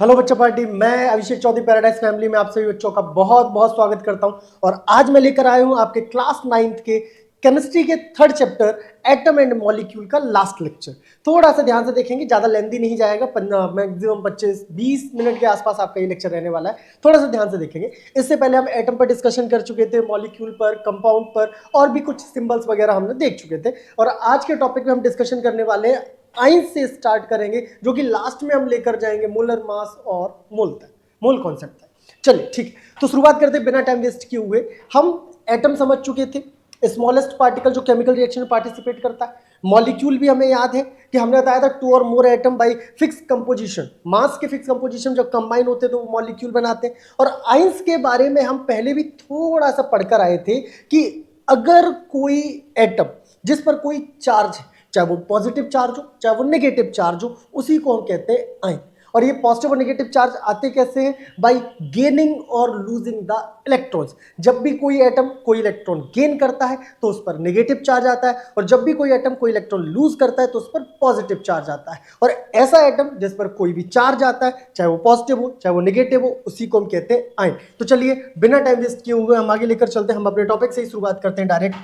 Hello बच्चा party, मैं अभिषेक Chaudhary paradise family में आप सभी बच्चों का बहुत बहुत स्वागत करता हूं। और आज मैं लेकर आया हूं आपके क्लास 9th के केमिस्ट्री के 3rd chapter atom and molecule का लास्ट लेक्चर। थोड़ा सा ध्यान से देखेंगे, ज्यादा लेंथी नहीं जाएगा, मैक्सिमम 25-20 मिनट के आसपास आपका ये लेक्चर रहने वाला है। थोड़ा सा ध्यान से देखेंगे। इससे पहले हम एटम पर डिस्कशन कर चुके थे, मॉलिक्यूल पर, कंपाउंड पर और भी कुछ सिंबल्स वगैरह हमने देख चुके थे। और आज के टॉपिक में हम डिस्कशन करने वाले हैं आइन से स्टार्ट करेंगे, जो कि लास्ट में हम लेकर जाएंगे मोलर मास और मोल तक, मोल कॉन्सेप्ट तक। चलिए ठीक है, तो शुरुआत करते हैं बिना टाइम वेस्ट किए हुए। हम एटम समझ चुके थे, स्मॉलेस्ट पार्टिकल जो केमिकल रिएक्शन में पार्टिसिपेट करता है। मॉलिक्यूल भी हमें याद है कि हमने बताया था 2 और more atom by fix composition, mass के फिक्स कंपोजिशन जब कंबाइन होते हैं तो वो मॉलिक्यूल बनाते हैं। और आइंस के बारे में हम पहले भी थोड़ा सा पढ़कर आए थे कि अगर कोई एटम जिस पर कोई चार्ज है, चाहे वो पॉजिटिव चार्ज हो चाहे वो नेगेटिव चार्ज हो, उसी को हम कहते हैं आयन। और ये पॉजिटिव और नेगेटिव चार्ज आते कैसे हैं? बाय गेनिंग और लूजिंग द इलेक्ट्रॉन्स। जब भी कोई एटम कोई इलेक्ट्रॉन गेन करता है तो उस पर नेगेटिव चार्ज आता है, और जब भी कोई एटम कोई इलेक्ट्रॉन लूज करता है तो उस पर पॉजिटिव चार्ज आता है। और ऐसा एटम जिस पर कोई भी चार्ज आता है, चाहे वो पॉजिटिव हो चाहे वो नेगेटिव हो, उसी को हम कहते हैं आयन। तो चलिए बिना टाइम वेस्ट किए हुए हम आगे लेकर चलते हैं। हम अपने टॉपिक से ही शुरुआत करते हैं डायरेक्ट।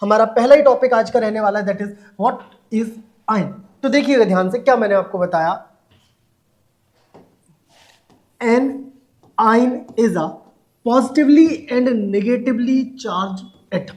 हमारा पहला ही टॉपिक आज का रहने वाला है, that is what is ion. तो देखिएगा ध्यान से, क्या मैंने आपको बताया, an ion is a positively and negatively charge atom.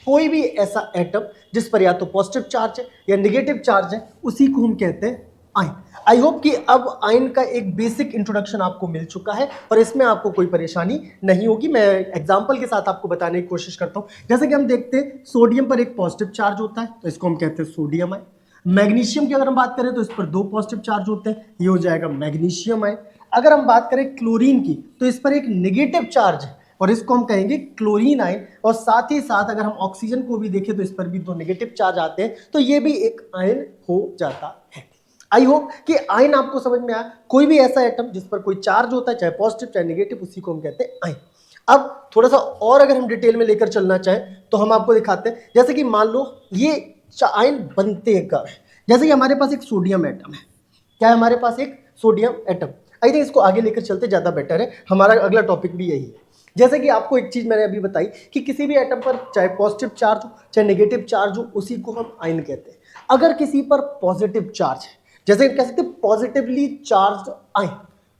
कोई भी ऐसा एटम जिस पर या तो पॉजिटिव चार्ज है या नेगेटिव चार्ज है, उसी को हम कहते हैं आयन। आई होप कि अब आयन का एक बेसिक इंट्रोडक्शन आपको मिल चुका है और इसमें आपको कोई परेशानी नहीं होगी। मैं एग्जांपल के साथ आपको बताने की कोशिश करता हूं। जैसे कि हम देखते हैं सोडियम पर एक पॉजिटिव चार्ज होता है तो इसको हम कहते हैं सोडियम आयन। मैग्नीशियम की अगर हम बात करें तो इस पर 2 पॉजिटिव चार्ज होते हैं, ये हो जाएगा मैग्नीशियम आयन। अगर हम बात करें क्लोरीन की तो इस पर एक नेगेटिव चार्ज है और इसको हम कहेंगे क्लोरीन आयन। और साथ ही साथ अगर हम ऑक्सीजन को भी देखें तो इस पर भी 2 नेगेटिव चार्ज आते हैं, तो ये भी एक आयन हो जाता है। आई होप कि आयन आपको समझ में आया। कोई भी ऐसा एटम जिस पर कोई चार्ज होता है, चाहे पॉजिटिव चाहे नेगेटिव, उसी को हम कहते हैं आयन। अब थोड़ा सा और अगर हम डिटेल में लेकर चलना चाहें तो हम आपको दिखाते हैं। जैसे कि मान लो ये आयन बनते हैं कब? जैसे कि हमारे पास एक सोडियम एटम है। क्या है हमारे पास? एक सोडियम एटम। आई थिंक इसको आगे लेकर चलते ज़्यादा बेटर है, हमारा अगला टॉपिक भी यही है। जैसे कि आपको एक चीज़ मैंने अभी बताई कि किसी भी एटम पर चाहे पॉजिटिव चार्ज हो चाहे नेगेटिव चार्ज हो, उसी को हम आयन कहते हैं। अगर किसी पर पॉजिटिव चार्ज है, जैसे कह सकते हैं पॉजिटिवली चार्ज आयन,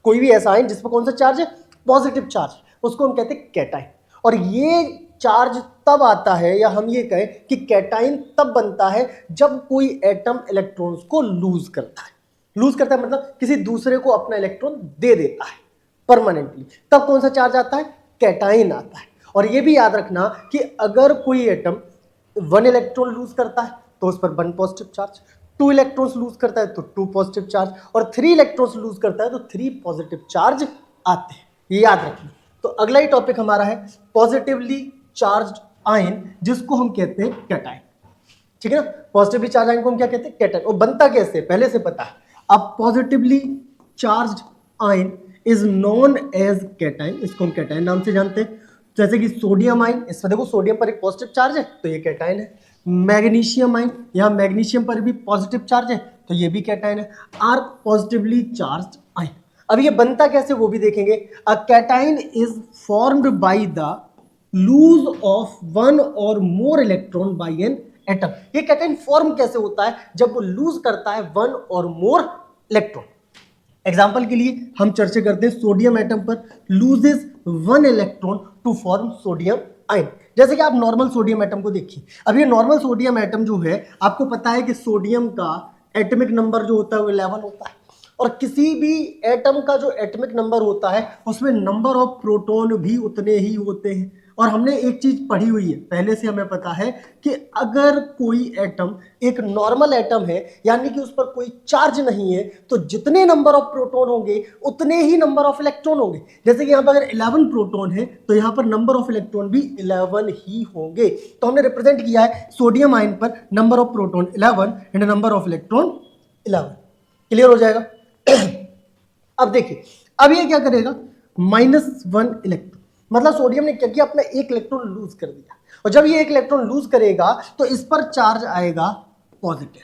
कोई भी ऐसा आयन जिस पर कौन सा चार्ज है? पॉजिटिव चार्ज, उसको हम कहते हैं कैटायन। और ये चार्ज तब आता है, या हम ये कहें कि कैटायन तब बनता है जब कोई एटम इलेक्ट्रॉन्स को लूज करता है। लूज करता है मतलब किसी दूसरे को अपना इलेक्ट्रॉन दे देता है परमानेंटली, तब कौन सा चार्ज आता है? कैटायन आता है। और ये भी याद रखना कि अगर कोई एटम 1 इलेक्ट्रॉन लूज करता है तो उस पर 1 पॉजिटिव चार्ज, 2 इलेक्ट्रॉन्स लूज करता है तो 2 पॉजिटिव चार्ज, और 3 इलेक्ट्रॉन्स लूज करता है तो 3 पॉजिटिव चार्ज आते हैं। ये याद रखना। तो अगला ही टॉपिक हमारा है पॉजिटिवली चार्ज आयन, जिसको हम कहते हैं कैटायन। ठीक है ना? पॉजिटिवली चार्ज आयन को हम क्या कहते हैं? कैटायन। और बनता कैसे पहले से पता है। अब positively charge ion is known as cation, इसको हम कैटायन नाम से जानते हैं। जैसे कि सोडियम आयन, इसमें देखो सोडियम पर एक पॉजिटिव चार्ज है तो ये कैटायन है। मैग्नीशियम आयन, यहाँ मैग्नीशियम पर भी पॉजिटिव चार्ज है तो ये भी कैटायन है। Are positively charge ion. अब ये बनता कैसे वो भी देखेंगे। A cation is formed by the loss of 1 और more electron by an atom. ये कैटायन फॉर्म कैसे होता है? जब वो लूज करता है 1 और मोर इलेक्ट्रॉन। एग्जाम्पल के लिए हम चर्चा करते हैं सोडियम एटम पर loses 1 electron to form sodium ion. जैसे कि आप नॉर्मल सोडियम एटम को देखिए। अब ये नॉर्मल सोडियम एटम जो है, आपको पता है कि सोडियम का एटॉमिक नंबर जो होता है वो 11 होता है, और किसी भी एटम का जो एटॉमिक नंबर होता है उसमें नंबर ऑफ प्रोटॉन भी उतने ही होते हैं। और हमने एक चीज पढ़ी हुई है, पहले से हमें पता है कि अगर कोई एटम एक नॉर्मल एटम है, यानी कि उस पर कोई चार्ज नहीं है, तो जितने नंबर ऑफ प्रोटॉन होंगे उतने ही नंबर ऑफ इलेक्ट्रॉन होंगे। जैसे कि यहाँ पर अगर 11 प्रोटॉन है तो यहाँ पर नंबर ऑफ इलेक्ट्रॉन भी 11 ही होंगे। तो हमने रिप्रेजेंट किया है सोडियम आयन पर number of proton 11 and number of electron 11। Clear हो जाएगा? अब देखिए, अब ये क्या करेगा? -1 इलेक्ट्रॉन, मतलब सोडियम ने क्या किया? अपना 1 इलेक्ट्रॉन लूज कर दिया। और जब ये 1 इलेक्ट्रॉन लूज करेगा तो इस पर चार्ज आएगा पॉजिटिव।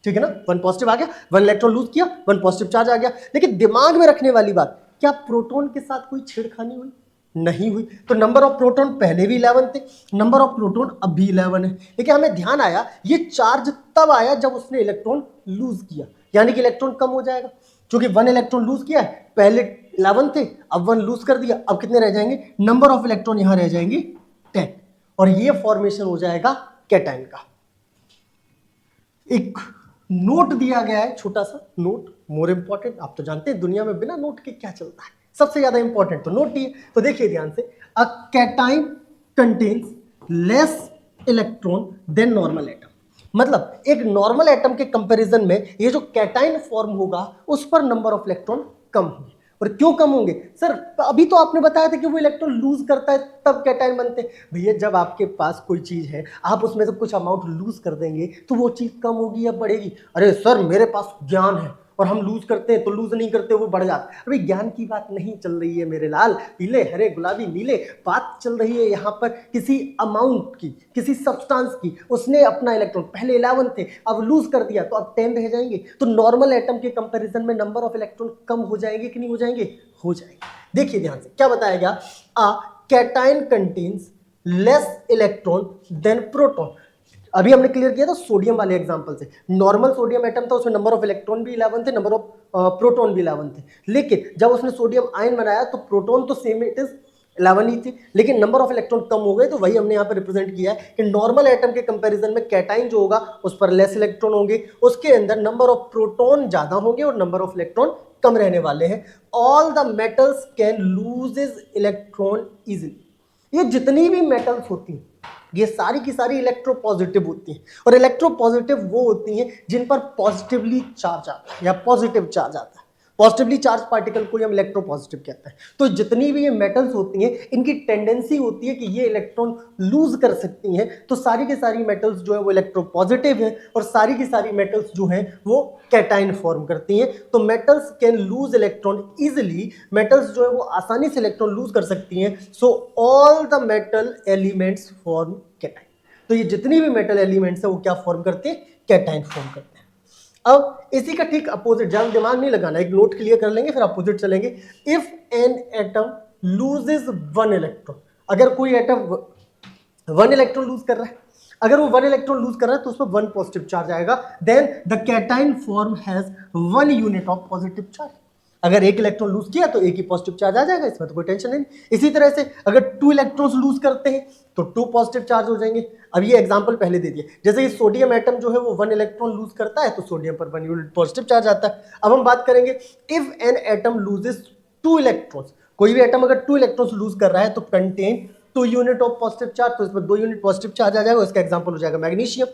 ठीक है ना, 1 पॉजिटिव आ गया, 1 इलेक्ट्रॉन लूज किया, 1 पॉजिटिव चार्ज आ गया। लेकिन दिमाग में रखने वाली बात, क्या प्रोटॉन के साथ कोई छेड़खानी हुई? नहीं हुई। तो नंबर ऑफ प्रोटॉन पहले भी 11 थे, नंबर ऑफ प्रोटॉन अब भी 11 है। लेकिन हमें ध्यान आया ये चार्ज तब आया जब उसने इलेक्ट्रॉन लूज किया, यानी कि इलेक्ट्रॉन कम हो जाएगा। क्योंकि 1 इलेक्ट्रॉन लूज किया है, पहले 11 थे, अब 1 लूज कर दिया, अब कितने रह जाएंगे? नंबर ऑफ इलेक्ट्रॉन यहां रह जाएंगे 10, और ये फॉर्मेशन हो जाएगा कैटायन का। एक नोट दिया गया है, छोटा सा नोट, मोर इंपॉर्टेंट। आप तो जानते हैं दुनिया में बिना नोट के क्या चलता है, सबसे ज्यादा इंपॉर्टेंट तो नोट ही है। तो देखिए ध्यान से, a cation contains less electron than normal atom. मतलब एक नॉर्मल एटम के कंपैरिजन में ये जो कैटाइन फॉर्म होगा उस पर नंबर ऑफ इलेक्ट्रॉन कम होंगे। और क्यों कम होंगे सर? अभी तो आपने बताया था कि वो इलेक्ट्रॉन लूज करता है तब कैटाइन बनते हैं। भैया जब आपके पास कोई चीज है, आप उसमें से कुछ अमाउंट लूज कर देंगे तो वो चीज कम होगी या बढ़ेगी? अरे सर मेरे पास ज्ञान है और हम लूज करते हैं तो लूज नहीं करते वो बढ़ जाता है। अभी ज्ञान की बात नहीं चल रही है मेरे लाल, पीले हरे गुलाबी नीले, बात चल रही है यहाँ पर किसी अमाउंट की, किसी सब्सटेंस की। उसने अपना इलेक्ट्रॉन, पहले 11 थे, अब लूज कर दिया तो अब 10 रह जाएंगे। तो नॉर्मल एटम के कंपैरिजन में नंबर ऑफ इलेक्ट्रॉन कम हो जाएंगे कि नहीं हो जाएंगे? हो जाएंगे। देखिए ध्यान से क्या बताया गया, a cation contains less electron than proton. अभी हमने क्लियर किया था सोडियम वाले एग्जांपल से। नॉर्मल सोडियम एटम था, उसमें नंबर ऑफ इलेक्ट्रॉन भी 11 थे, नंबर ऑफ प्रोटॉन भी 11 थे। लेकिन जब उसने सोडियम आयन बनाया तो प्रोटॉन तो सेम इट इज 11 ही थी, लेकिन नंबर ऑफ इलेक्ट्रॉन कम हो गए। तो वही हमने यहाँ पर रिप्रेजेंट किया है कि नॉर्मल एटम के कंपैरिजन में कैटाइन जो होगा उस पर लेस इलेक्ट्रॉन होंगे, उसके अंदर नंबर ऑफ प्रोटॉन ज्यादा होंगे और नंबर ऑफ इलेक्ट्रॉन कम रहने वाले हैं। All the metals can loses electron easily. ये जितनी भी मेटल्स होती हैं ये सारी की सारी इलेक्ट्रोपॉजिटिव होती हैं, और इलेक्ट्रोपॉजिटिव वो होती हैं जिन पर पॉजिटिवली चार्ज आता है या पॉजिटिव चार्ज आता है। पॉजिटिवली चार्ज पार्टिकल को हम इलेक्ट्रोपॉजिटिव कहते हैं। तो जितनी भी ये मेटल्स होती हैं इनकी टेंडेंसी होती है कि ये इलेक्ट्रॉन लूज कर सकती हैं। तो सारी की सारी मेटल्स जो है वो इलेक्ट्रोपॉजिटिव है और सारी की सारी मेटल्स जो हैं वो कैटाइन फॉर्म करती हैं। तो metals can lose electron easily, metals जो है वो आसानी से इलेक्ट्रॉन लूज कर सकती हैं। So all the metal elements form cation. तो ये जितनी भी मेटल एलिमेंट्स है वो क्या फॉर्म करते हैं? कैटाइन फॉर्म करते हैं। अब इसी का ठीक अपोजिट, ज्यादा दिमाग नहीं लगाना, एक नोट क्लियर कर लेंगे फिर अपोजिट चलेंगे। If an atom loses 1 electron, अगर कोई एटम 1 इलेक्ट्रॉन लूज कर रहा है, अगर वो 1 इलेक्ट्रॉन लूज कर रहा है तो उसमें 1 पॉजिटिव चार्ज आएगा, then the cation form has 1 unit of positive charge. अगर 1 इलेक्ट्रॉन लूज किया तो 1 ही पॉजिटिव चार्ज आ जाएगा, इसमें तो कोई टेंशन नहीं। इसी तरह से अगर 2 इलेक्ट्रॉन्स लूज करते हैं तो 2 पॉजिटिव चार्ज हो जाएंगे। अब ये एग्जांपल पहले दे दिया, जैसे कि सोडियम एटम जो है वो 1 इलेक्ट्रॉन लूज करता है तो सोडियम पर 1 यूनिट पॉजिटिव चार्ज आता है। अब हम बात करेंगे if an atom loses 2 electrons, कोई भी एटम अगर 2 इलेक्ट्रॉन्स लूज कर रहा है तो contain 2 unit of positive charge, तो इसमें 2 यूनिट पॉजिटिव चार्ज आ जाएगा, इसका एग्जांपल हो जाएगा मैग्नीशियम।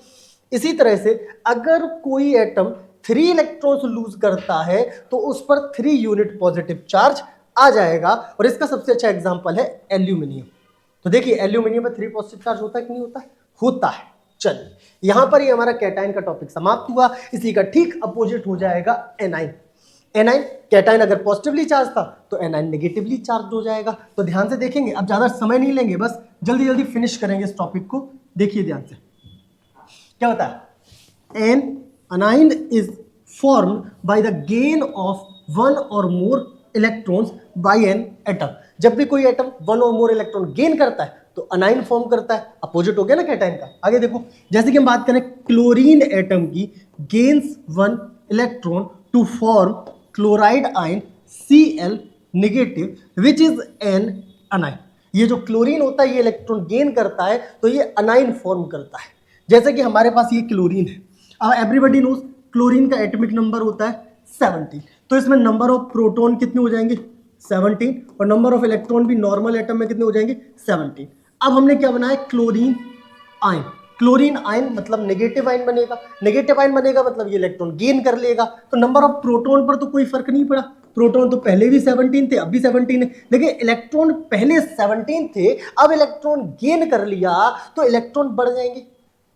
इसी तरह से अगर कोई एटम 3 इलेक्ट्रॉन्स लूज करता है तो उस पर 3 यूनिट पॉजिटिव चार्ज आ जाएगा, और इसका सबसे अच्छा एग्जांपल है एल्यूमिनियम। तो देखिए एल्यूमिनियम में 3 पॉजिटिव चार्ज होता है कि नहीं होता है? होता है। चलिए यहां पर ही हमारा कैटाइन का टॉपिक समाप्त हुआ। इसी का ठीक अपोजिट हो जाएगा एनाइन। एनाइन, कैटाइन अगर पॉजिटिवली चार्ज था तो एनाइन नेगेटिवली चार्ज हो जाएगा। तो ध्यान से देखेंगे, अब ज्यादा समय नहीं लेंगे, बस जल्दी जल्दी फिनिश करेंगे इस टॉपिक को। देखिए ध्यान से क्या होता है, N anion is formed by the gain of 1 or more electrons by an atom। जब भी कोई एटम 1 और मोर इलेक्ट्रॉन गेन करता है तो अनाइन फॉर्म करता है। अपोजिट हो गया ना कैटाइन का। आगे देखो, जैसे कि हम बात करें क्लोरीन एटम की, gains 1 electron to form chloride ion Cl negative which is an anion. ये जो क्लोरीन होता है ये इलेक्ट्रॉन गेन करता है तो ये अनाइन फॉर्म करता है। जैसे कि हमारे पास ये क्लोरीन है, अब एवरीबॉडी नोज क्लोरीन का एटॉमिक नंबर होता है 17, तो इसमें नंबर ऑफ प्रोटॉन कितने हो जाएंगे? 17, और नंबर ऑफ इलेक्ट्रॉन भी नॉर्मल एटम में कितने हो जाएंगे? 17। अब हमने क्या बनाया? Chlorine ion. क्लोरीन आयन मतलब नेगेटिव आयन बनेगा, नेगेटिव आयन बनेगा मतलब ये इलेक्ट्रॉन गेन कर लेगा। तो नंबर ऑफ प्रोटॉन पर तो कोई फर्क नहीं पड़ा, प्रोटॉन तो पहले भी 17 थे, अब भी 17 है, लेकिन इलेक्ट्रॉन पहले 17 थे, अब इलेक्ट्रॉन गेन कर लिया तो इलेक्ट्रॉन बढ़ जाएंगे,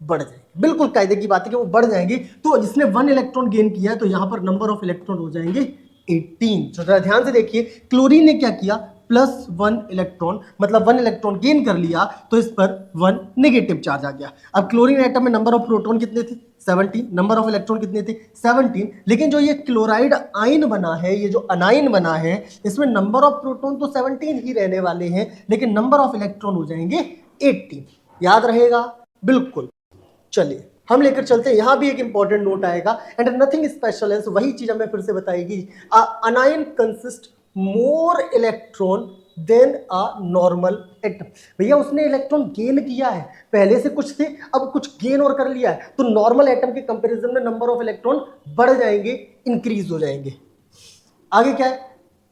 बढ़ जाएंगे, बिल्कुल कायदे की बात है कि वो बढ़ जाएंगे। तो जिसने 1 इलेक्ट्रॉन गेन किया है तो यहां पर नंबर ऑफ इलेक्ट्रॉन हो जाएंगे 18। तो जरा ध्यान से देखिए, क्लोरीन ने क्या किया? +1 इलेक्ट्रॉन, मतलब 1 इलेक्ट्रॉन गेन कर लिया तो इस पर 1 नेगेटिव चार्ज आ गया। अब क्लोरीन एटम में नंबर ऑफ प्रोटॉन कितने थे? 17। नंबर ऑफ इलेक्ट्रॉन कितने थे? 17। लेकिन जो ये क्लोराइड आयन बना है, ये जो अनाइन बना है, इसमें नंबर ऑफ प्रोटॉन तो 17 ही रहने वाले हैं, लेकिन नंबर ऑफ इलेक्ट्रॉन हो जाएंगे 18। याद रहेगा? बिल्कुल। चलिए हम लेकर चलते हैं, यहां भी एक इंपॉर्टेंट नोट आएगा, एंड नथिंग स्पेशल है, वही चीज हमें फिर से बताएगी। Anion consist more electron than a normal atom. भैया उसने इलेक्ट्रॉन गेन किया है, पहले से कुछ थे, अब कुछ गेन और कर लिया है, तो नॉर्मल एटम के कंपैरिजन में नंबर ऑफ इलेक्ट्रॉन बढ़ जाएंगे, इंक्रीज हो जाएंगे। आगे क्या है?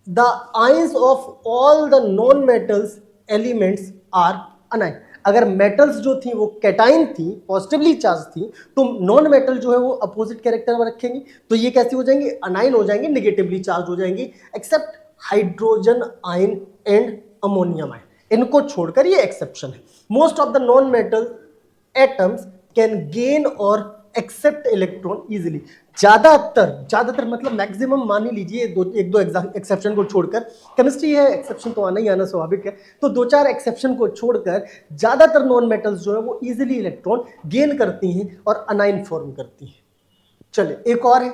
The ions of all the non metals elements are anion. अगर मेटल्स जो थी वो कैटाइन थी, पॉजिटिवली चार्ज थी, तो नॉन मेटल जो है वो अपोजिट कैरेक्टर में रखेंगे, तो ये कैसे हो जाएंगे? अनाइन हो जाएंगे, निगेटिवली चार्ज हो जाएंगे, except hydrogen ion and ammonium ion. इनको छोड़कर ये एक्सेप्शन है। Most of the non metal atoms can gain और एक्सेप्ट इलेक्ट्रॉन इजीली। ज्यादातर मतलब मैक्सिमम मान ही लीजिए, एक दो एक्सेप्शन को छोड़कर, केमिस्ट्री है, एक्सेप्शन तो आना ही आना स्वाभाविक है, तो 2-4 एक्सेप्शन को छोड़कर ज्यादातर नॉन मेटल्स जो है वो इजीली इलेक्ट्रॉन गेन करती हैं और अनाइन फॉर्म करती हैं। चलिए एक और है,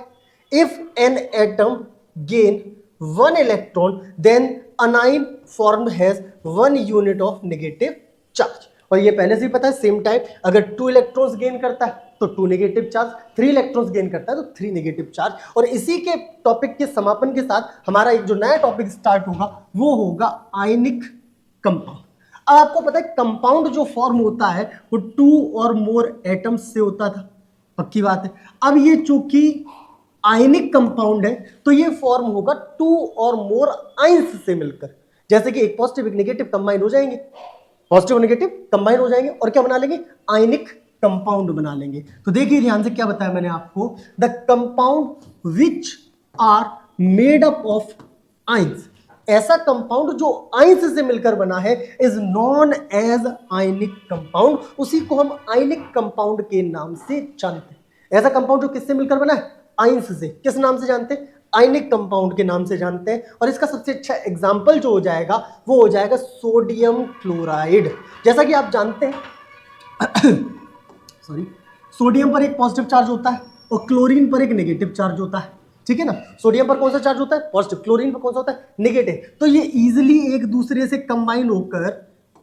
if an atom gain 1 electron then anion form has 1 unit of negative charge. और ये पहले से ही पता है, सेम टाइम अगर 2 इलेक्ट्रॉन्स गेन करता है तो 2 नेगेटिव चार्ज, 3 इलेक्ट्रॉन्स गेन करता है तो 3 नेगेटिव चार्ज। और इसी के टॉपिक के समापन के साथ हमारा एक जो नया टॉपिक स्टार्ट होगा वो होगा आयनिक कंपाउंड। अब आपको पता है कंपाउंड जो फॉर्म होता है वो 2 और मोर एटम्स से होता था, पक्की बात है। अब ये चूंकि आयनिक कंपाउंड है तो ये फॉर्म होगा 2 और मोर आयंस से मिलकर, जैसे कि एक पॉजिटिव एक नेगेटिव कंबाइन हो जाएंगे, पॉजिटिव और नेगेटिव कंबाइन हो जाएंगे और क्या बना लेंगे? आयनिक कंपाउंड बना लेंगे। तो देखिए ध्यान से क्या बताया मैंने आपको, the compound which are made up of ions. ऐसा कंपाउंड जो आयंस से मिलकर बना है is known as ionic compound, उसी को हम आयनिक कंपाउंड के नाम से जानते हैं। ऐसा कंपाउंड जो किससे मिलकर बना है? आयंस से। किस नाम से जानते हैं? आयनिक कंपाउंड के नाम से जानते हैं। और इसका सबसे अच्छा एग्जाम्पल जो हो जाएगा वो हो जाएगा सोडियम क्लोराइड। जैसा कि आप जानते हैं सॉरी, सोडियम पर एक पॉजिटिव चार्ज होता है और क्लोरीन पर एक नेगेटिव चार्ज होता है, ठीक है ना। सोडियम पर कौन सा चार्ज होता है? पॉजिटिव। क्लोरीन पर कौन सा होता है? नेगेटिव। तो ये इजीली एक दूसरे से कंबाइन होकर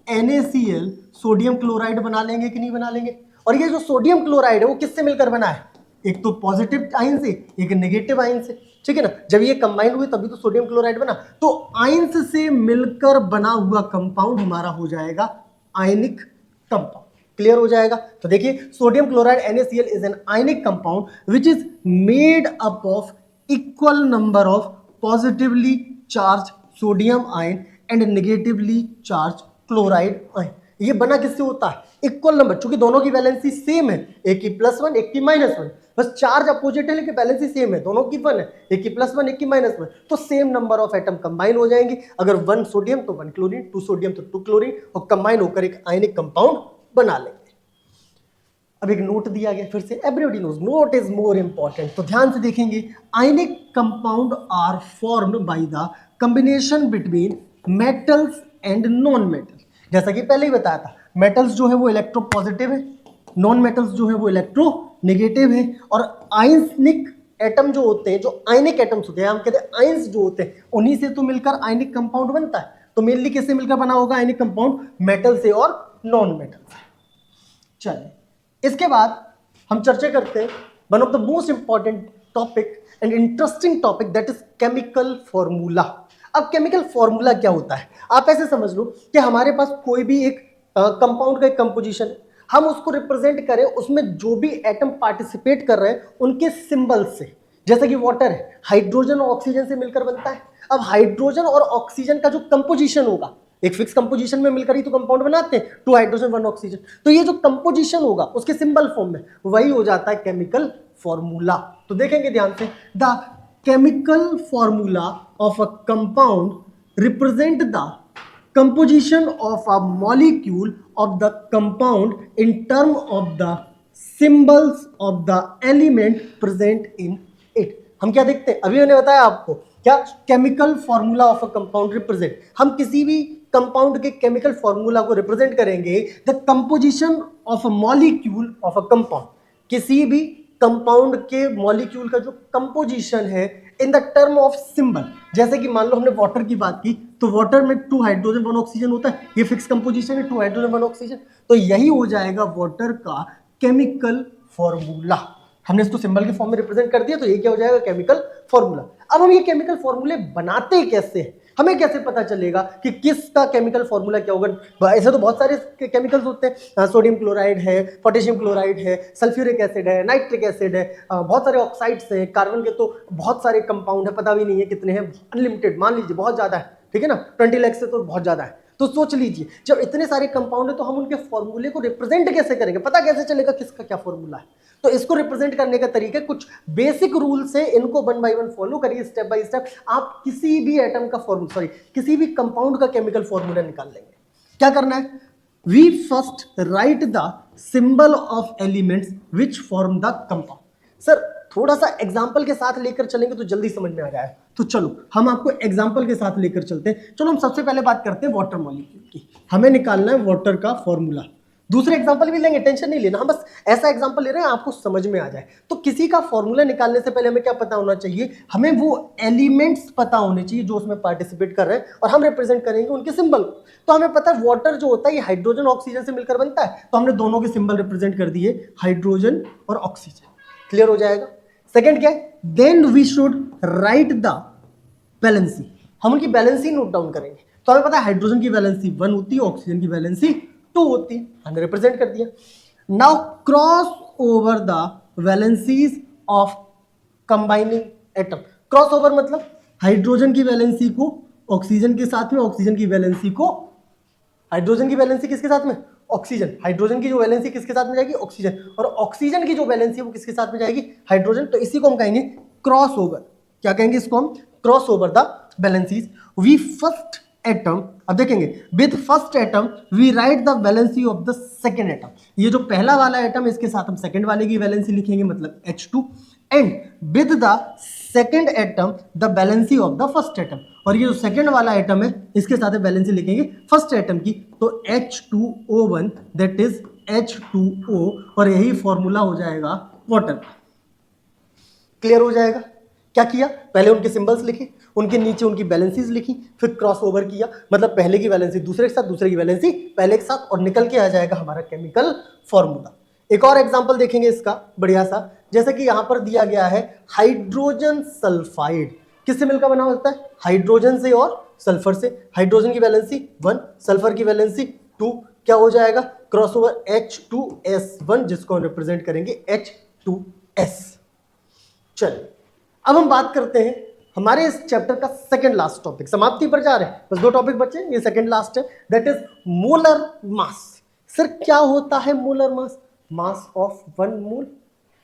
NaCl सोडियम क्लोराइड बना लेंगे कि नहीं बना लेंगे? और ये जो सोडियम क्लोराइड है वो किससे मिलकर बना है? एक तो पॉजिटिव आयन से, एक नेगेटिव आयन से, ठीक है ना। जब ये कंबाइन हुए तभी तो सोडियम क्लोराइड बना। तो आयंस से मिलकर बना हुआ कंपाउंड हमारा हो जाएगा आयनिक कंपाउंड। क्लियर हो जाएगा? तो देखिए sodium chloride NaCl is an ionic compound which is made up of equal number of positively charge sodium ion and negatively charge chloride ion. ये बना किससे होता है? इक्वल नंबर, चूंकि दोनों की वैलेंसी सेम है, एक की +1 एक की -1, बस चार्ज अपोजिट है लेकिन वैलेंसी सेम है, दोनों की 1 है, एक की +1 एक की -1, तो same number of atom combine हो जाएंगे। अगर 1 सोडियम तो 1 क्लोरीन, 2 सोडियम तो 2 क्लोरीन, और कंबाइन होकर एक आयनिक कंपाउंड बना लेंगे। अब एक नोट दिया गया फिर से, everybody knows note is more important, तो ध्यान से देखेंगे। Ionic compound are formed by the combination between metals and non metal. जैसा कि पहले ही बताया था, मेटल्स जो है वो इलेक्ट्रो पॉजिटिव है, नॉन मेटल्स जो है वो इलेक्ट्रो नेगेटिव है, और आयनिक एटम जो होते हैं, जो आयनिक एटम्स होते हैं, हम कहते हैं आयंस जो होते हैं, उन्हीं से तो मिलकर आयनिक कंपाउंड बनता है। तो मेनली किससे मिलकर बना होगा आयनिक कंपाउंड? मेटल से और नॉन मेटल से। चलिए इसके बाद हम चर्चा करते हैं one of the most important topic and interesting topic, that is chemical formula. अब केमिकल फॉर्मूला क्या होता है? आप ऐसे समझ लो कि हमारे पास कोई भी एक कंपाउंड का एक कंपोजिशन है, हम उसको रिप्रेजेंट करें, उसमें जो भी एटम पार्टिसिपेट कर रहे हैं उनके सिंबल से। जैसे कि वाटर है, हाइड्रोजन और ऑक्सीजन से मिलकर बनता है। अब हाइड्रोजन और ऑक्सीजन का जो कंपोजिशन होगा, एक फिक्स कंपोजिशन में मिलकर ही तो कंपाउंड बनाते हैं, 2 हाइड्रोजन 1 ऑक्सीजन, तो ये जो कंपोजिशन होगा उसके सिंबल फॉर्म में, वही हो जाता है केमिकल फॉर्मूला। तो देखेंगे ध्यान से, the chemical formula of a compound represent the composition of a molecule of the compound in term of the symbols of the element present in it। हम क्या देखते हैं? अभी मैंने बताया आपको क्या? Chemical formula of a compound represent, हम किसी भी कंपाउंड के केमिकल फॉर्मूला को रिप्रेजेंट करेंगे the composition of a molecule of a compound, किसी भी कंपाउंड के मॉलिक्यूल का जो कंपोजिशन है in the term of symbol. जैसे कि मान लो हमने वाटर की बात की, तो वाटर में 2 हाइड्रोजन 1 ऑक्सीजन होता है, ये फिक्स कंपोजिशन है 2 हाइड्रोजन 1 ऑक्सीजन, तो यही हो जाएगा वाटर का केमिकल फॉर्मूला। हमने इसको सिंबल के फॉर्म में रिप्रेजेंट कर दिया, तो ये क्या हो जाएगा? Chemical formula. अब हम ये केमिकल फॉर्मूले बनाते कैसे हैं, हमें कैसे पता चलेगा कि किसका केमिकल फॉर्मूला क्या होगा? ऐसे तो बहुत सारे केमिकल्स होते हैं, सोडियम क्लोराइड है, पोटेशियम क्लोराइड है, सल्फ्यूरिक एसिड है, नाइट्रिक एसिड है, बहुत सारे ऑक्साइड्स हैं, कार्बन के तो बहुत सारे कंपाउंड है, पता भी नहीं है कितने हैं, अनलिमिटेड, मान लीजिए बहुत ज्यादा है, ठीक है ना, 20 लाख से तो बहुत ज्यादा है। तो सोच लीजिए जब इतने सारे कंपाउंड है तो हम उनके फॉर्मूले को रिप्रेजेंट कैसे करेंगे, पता कैसे चलेगा किसका क्या फॉर्मूला है? तो इसको रिप्रेजेंट करने का तरीका, कुछ बेसिक रूल से इनको 1 बाय 1 फॉलो करिए, स्टेप बाय स्टेप आप किसी भी एटम का फॉर्मूला, सॉरी किसी भी कंपाउंड का केमिकल फॉर्मूला निकाल लेंगे। क्या करना है? We first write the symbol of elements which form the compound. Sir थोड़ा सा एग्जाम्पल के साथ लेकर चलेंगे तो जल्दी समझ में आ जाएगा, तो चलो हम आपको एग्जाम्पल के साथ लेकर चलते हैं। चलो हम सबसे पहले बात करते हैं वाटर मॉलिक्यूल की, हमें निकालना है वाटर का फॉर्मूला। दूसरे एग्जाम्पल भी लेंगे, टेंशन नहीं लेना, हम बस ऐसा एग्जाम्पल ले रहे हैं आपको समझ में आ जाए। तो किसी का फॉर्मूला निकालने से पहले हमें क्या पता होना चाहिए? हमें वो एलिमेंट्स पता होने चाहिए जो उसमें पार्टिसिपेट कर रहे हैं, और हम रिप्रेजेंट करेंगे उनके सिंबल को। तो हमें पता है वाटर जो होता है ये हाइड्रोजन ऑक्सीजन से मिलकर बनता है, तो हमने दोनों के सिंबल रिप्रेजेंट कर दिए, हाइड्रोजन और ऑक्सीजन। क्लियर हो जाएगा? सेकेंड क्या है? Then we should write the valency, हम उनकी वैलेंसी नोट डाउन करेंगे। तो हमें पता है हाइड्रोजन की वैलेंसी 1 होती है, ऑक्सीजन की वैलेंसी 2 होती है, हमने रिप्रेजेंट कर दिया। Now cross over the valencies of combining atom. Cross over मतलब हाइड्रोजन की वैलेंसी को ऑक्सीजन के साथ में, ऑक्सीजन की वैलेंसी को हाइड्रोजन की वैलेंसी किसके साथ में? ऑक्सीजन। हाइड्रोजन की जो वैलेंसी किसके साथ में जाएगी? ऑक्सीजन। और ऑक्सीजन की जो वैलेंसी है वो किसके साथ में जाएगी? हाइड्रोजन। तो इसी को हम कहेंगे क्रॉस ओवर। क्या कहेंगे इसको हम? Cross over the valencies. We first atom, अब देखेंगे, with first atom we write the valency of the second atom. ये जो पहला वाला एटम इसके साथ हम सेकेंड वाले की वैलेंसी लिखेंगे, मतलब H2, and with the second atom the valency of the first atom. और ये जो सेकेंड वाला एटम है इसके साथ वैलेंसी लिखेंगे फर्स्ट एटम की, तो H2O1 दैट इज H2O, और यही फॉर्मूला हो जाएगा वाटर का। क्लियर हो जाएगा? क्या किया? पहले उनके सिंबल्स लिखे, उनके नीचे उनकी वैलेंसीज लिखी, फिर क्रॉस ओवर किया, मतलब पहले की वैलेंसी दूसरे के साथ, दूसरे की वैलेंसी पहले के साथ, और निकल के आ जाएगा हमारा केमिकल फॉर्मूला। एक और एग्जांपल देखेंगे इसका बढ़िया सा, जैसे कि यहां पर दिया गया है हाइड्रोजन सल्फाइड। किससे मिलकर बना होता है? हाइड्रोजन से और सल्फर से। हाइड्रोजन की वैलेंसी 1, सल्फर की वैलेंसी 2, क्या हो जाएगा? क्रॉस ओवर H2S1, जिसको हम रिप्रेजेंट करेंगे H2S। चलिए अब हम बात करते हैं हमारे इस चैप्टर का सेकंड लास्ट टॉपिक, समाप्ति पर जा रहे हैं, बस 2 टॉपिक बचे, ये सेकंड लास्ट है, that is molar mass. Sir क्या होता है molar mass? Mass of 1 mole,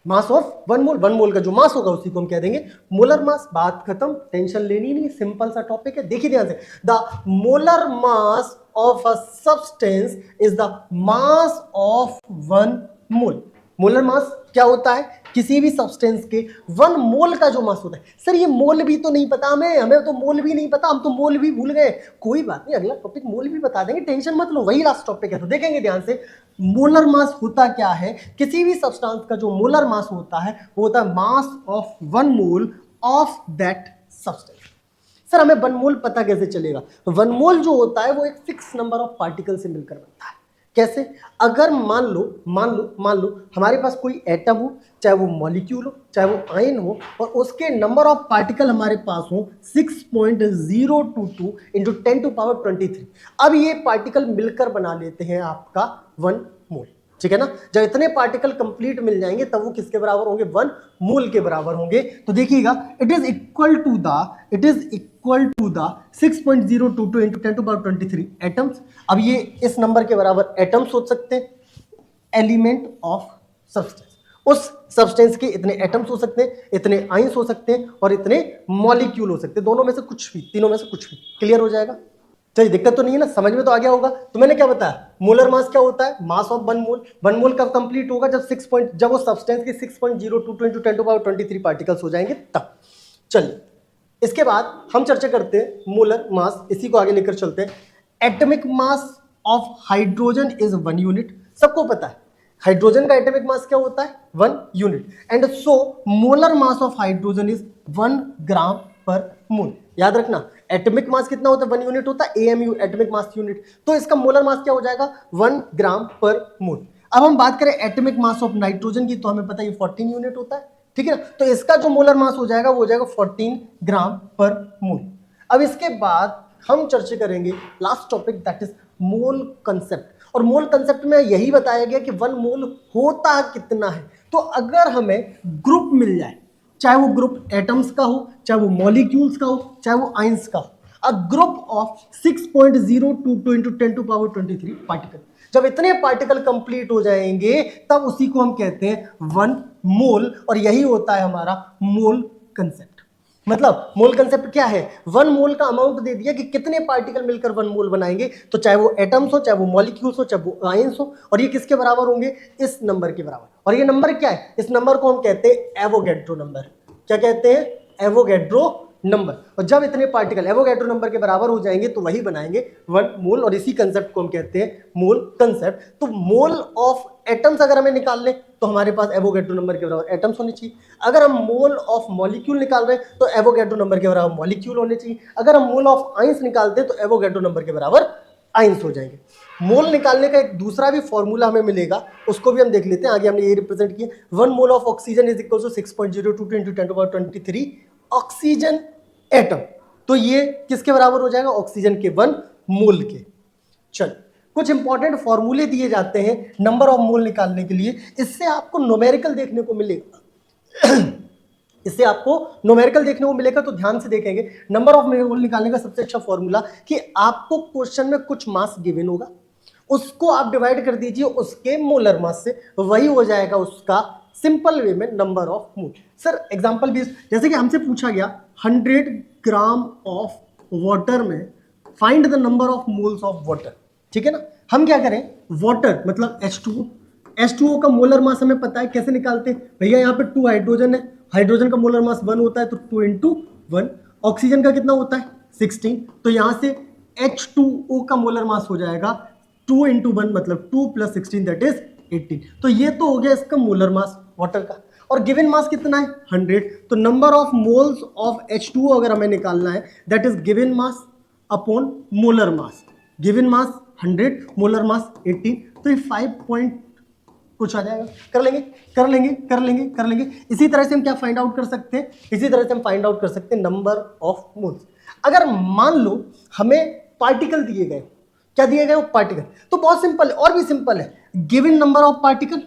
mass of 1 मोल, 1 मोल का जो मास होगा उसी को हम कह देंगे मोलर मास। बात खत्म, टेंशन लेनी नहीं, सिंपल सा टॉपिक है, देखिए ध्यान से। The molar mass of a substance is the mass of 1 mole. Molar mass क्या होता है? किसी भी सब्सटेंस के 1 मोल का जो मास होता है। सर ये मोल भी तो नहीं पता हमें तो मोल भी नहीं पता, हम तो मोल भी भूल गए। कोई बात नहीं, अगला टॉपिक मोल भी बता देंगे, टेंशन मत लो, वही लास्ट टॉपिक है। तो देखेंगे ध्यान से, मोलर मास होता क्या है? किसी भी सब्सटेंस का जो मोलर मास होता है वो होता है mass of 1 mole of that substance. Sir हमें 1 मोल पता कैसे चलेगा? 1 मोल जो होता है वो एक फिक्स नंबर ऑफ पार्टिकल से मिलकर बनता है। कैसे? अगर मान लो हमारे पास कोई एटम हो, चाहे वो मॉलिक्यूल हो, चाहे वो आयन हो, और उसके नंबर ऑफ पार्टिकल हमारे पास हो 6.022 इंटू 10⁻23। अब ये पार्टिकल मिलकर बना लेते हैं आपका 1 मोल, ठीक है ना? जब इतने पार्टिकल कंप्लीट मिल जाएंगे तब वो किसके बराबर होंगे? 1 मोल के बराबर होंगे। तो देखिएगा, it is equal to the 6.022 into 10⁻23 atoms. अब ये इस नंबर के बराबर एटम सोच सकते हैं, एलिमेंट ऑफ सब्सटेंस। उस सब्सटेंस के इतने एटम्स हो सकते हैं, इतने आयंस हो सकते हैं, और इतने मॉलिक्यूल हो सकते हैं, दोनों में से कुछ भी, तीनों में से कुछ भी। क्लियर हो जाएगा? चलिए, दिक्कत तो नहीं है ना, समझ में तो आ गया होगा। तो मैंने क्या बताया, मोलर मास क्या होता है? मास ऑफ 1 मोल। 1 मोल कब कंप्लीट होगा? जब वो सब्सटेंस के 6.022 इंटू 10⁻23 पार्टिकल्स हो जाएंगे तब। चलिए इसके बाद हम चर्चा करते हैं मोलर मास, इसी को आगे लेकर चलते हैं। Atomic mass of hydrogen is 1 unit, सबको पता है हाइड्रोजन का एटॉमिक मास क्या होता है 1 unit, and so molar mass of hydrogen is 1 ग्राम पर मोल। याद रखना एटॉमिक मास कितना होता है 1 यूनिट होता है, एएमयू एटॉमिक मास यूनिट, तो इसका मोलर मास क्या हो जाएगा 1 ग्राम पर मोल। अब हम बात करें एटॉमिक मास ऑफ नाइट्रोजन की, तो हमें पता है ये 14 यूनिट होता है, ठीक है ना, तो इसका जो मोलर मास हो जाएगा वो हो जाएगा 14 ग्राम पर मोल। अब इसके बाद हम चर्चा करेंगे last topic that is mole concept, और मोल कंसेप्ट में यही बताया गया कि 1 मोल होता कितना है। तो अगर हमें ग्रुप मिल जाए, चाहे वो ग्रुप एटम्स का हो, चाहे वो मॉलिक्यूल्स का हो, चाहे वो आयंस का हो, a group of 6.022 into 10 to power 23 particle, जब इतने पार्टिकल कंप्लीट हो जाएंगे तब उसी को हम कहते हैं 1 मोल, और यही होता है हमारा मोल कंसेप्ट। मतलब मोल कंसेप्ट क्या है, 1 मोल का अमाउंट दे दिया कि कितने पार्टिकल मिलकर 1 मोल बनाएंगे, तो चाहे वो एटम्स हो, चाहे वो मॉलिक्यूल्स हो, चाहे वो आयंस हो, और ये किसके बराबर होंगे इस नंबर के बराबर। और ये नंबर क्या है, इस नंबर को हम कहते हैं एवोगैड्रो नंबर। क्या कहते हैं, एवोगैड्रो नंबर। और जब इतने पार्टिकल एवोगैड्रो नंबर के बराबर हो जाएंगे तो वही बनाएंगे 1 मोल, और इसी कंसेप्ट को हम कहते हैं मोल कंसेप्ट। तो मोल ऑफ एटम्स अगर हमें निकाल लें तो हमारे पास एवोगैड्रो नंबर के बराबर एटम्स होने चाहिए। अगर हम मोल ऑफ मॉलिक्यूल निकाल रहे हैं तो एवोगैड्रो नंबर के बराबर मॉलिक्यूल होने चाहिए। अगर हम मोल ऑफ आयंस निकालते हैं तो एवोगैड्रो नंबर के बराबर आयंस हो जाएंगे। मोल निकालने का एक दूसरा भी फॉर्मूला हमें मिलेगा, उसको भी हम देख लेते हैं। आगे हमने ये रिप्रेजेंट किया, 1 mole of oxygen is equal to 6.022 into 10 to power 23 oxygen atom. तो ये किसके बराबर हो जाएगा, ऑक्सीजन के 1 मोल के। चल कुछ इंपॉर्टेंट फॉर्मूले दिए जाते हैं नंबर ऑफ मोल निकालने के लिए, इससे आपको न्यूमेरिकल देखने को मिलेगा इससे आपको न्यूमेरिकल देखने को मिलेगा, तो ध्यान से देखेंगे। नंबर ऑफ मोल निकालने का सबसे अच्छा फॉर्मूला कि आपको क्वेश्चन में कुछ मास गिवन होगा, उसको आप डिवाइड कर दीजिए उसके मोलर मास से, वही हो जाएगा उसका सिंपल वे में number of mole. Sir example भी, जैसे कि हमसे पूछा गया 100 ग्राम ऑफ वाटर में find the number of moles of water, ठीक है ना। हम क्या करें, वाटर मतलब H2O का मोलर मास हमें पता है, कैसे निकालते हैं भैया, यहाँ पे 2 हाइड्रोजन है, हाइड्रोजन का मोलर मास 1 होता है, तो 2 into 1। ऑक्सीजन का कितना होता है 16, तो यहाँ से H2O का मोलर मास हो जाएगा 2 into 1 मतलब 2 + 16 दैट इज 18। तो ये तो हो गया इसका मोलर मास वाटर का, और गिवन मास कितना है 100। तो number of moles of H2O अगर हमें निकालना है that is given mass upon molar mass, given mass 100 molar mass 18, तो ये 5 कुछ आ जाएगा। कर लेंगे। इसी तरह से हम क्या फाइंड आउट कर सकते हैं, इसी तरह से हम फाइंड आउट कर सकते हैं नंबर ऑफ मोल्स। अगर मान लो हमें पार्टिकल दिए गए, क्या दिए गए, पार्टिकल, तो बहुत सिंपल है, और भी सिंपल है, गिवन नंबर ऑफ पार्टिकल,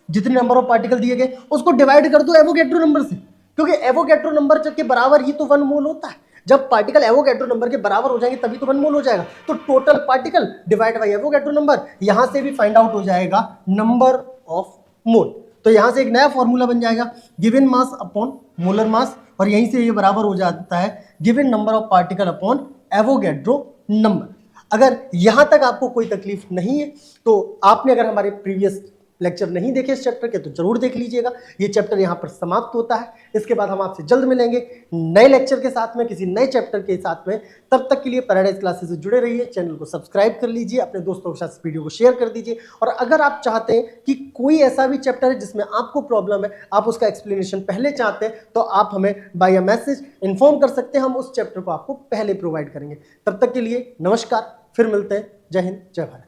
जितने नंबर ऑफ पार्टिकल दिए गए उसको डिवाइड कर दो एवोगैड्रो नंबर से, क्योंकि एवोगैड्रो नंबर के बराबर ही तो 1 मोल होता है। जब पार्टिकल एवोगैड्रो नंबर के बराबर हो जाएंगे तभी तो 1 मोल हो जाएगा। तो total particle divide by Avogadro number, यहां से भी फाइंड आउट हो जाएगा नंबर ऑफ मोल। तो यहां से एक नया फॉर्मूला बन जाएगा, given mass upon molar mass, और यहीं से ये बराबर हो जाता है given number of particle upon Avogadro number. अगर यहां तक आपको कोई तकलीफ नहीं है तो आपने अगर हमारे प्रीवियस लेक्चर नहीं देखे इस चैप्टर के तो जरूर देख लीजिएगा। ये चैप्टर यहाँ पर समाप्त होता है। इसके बाद हम आपसे जल्द मिलेंगे नए लेक्चर के साथ में, किसी नए चैप्टर के साथ में। तब तक के लिए पैराडाइज क्लासेस से जुड़े रहिए, चैनल को सब्सक्राइब कर लीजिए, अपने दोस्तों के साथ वीडियो को शेयर कर दीजिए। और अगर आप चाहते हैं कि कोई ऐसा भी चैप्टर है जिसमें आपको प्रॉब्लम है, आप उसका एक्सप्लेनेशन पहले चाहते हैं, तो आप हमें बाय मैसेज इन्फॉर्म कर सकते हैं, हम उस चैप्टर को आपको पहले प्रोवाइड करेंगे। तब तक के लिए नमस्कार, फिर मिलते हैं। जय हिंद, जय भारत।